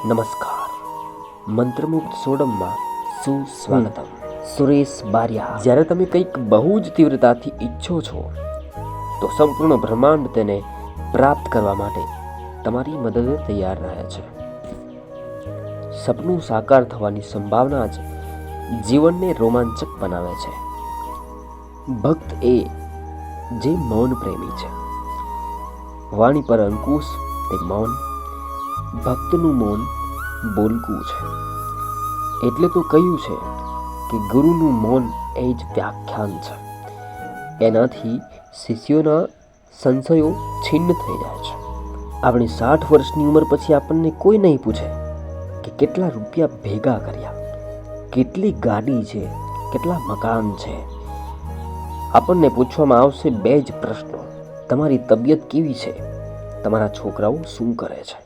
નમસ્કાર. મંત્રમુગ્ધ સોડમમાં સુસ્વાગતમ. સુરેશ બારિયા. જ્યારે તમે કંઈક બહુ જ તીવ્રતાથી ઈચ્છો છો તો સંપૂર્ણ બ્રહ્માંડ તેને પ્રાપ્ત કરવા માટે તમારી મદદ તૈયાર રહે છે. સપનું સાકાર થવાની સંભાવના જ જીવનને રોમાંચક બનાવે છે. ભક્ત એ જે મૌન પ્રેમી છે. વાણી પર અંકુશ તે મૌન. ભક્તનું મૌન બોલકું છે. એટલે તો કહ્યું છે કે ગુરુનું મૌન એ જ વ્યાખ્યાન છે. એનાથી શિષ્યોના સંશયો છિન્ન થઈ જાય છે. આપણી 60 વર્ષની ઉંમર પછી આપણને કોઈ નહીં પૂછે કે કેટલા રૂપિયા ભેગા કર્યા, કેટલી ગાડી છે, કેટલા મકાન છે. આપણને પૂછવામાં આવશે બે જ પ્રશ્નો: તમારી તબિયત કેવી છે, તમારા છોકરાઓ શું કરે છે.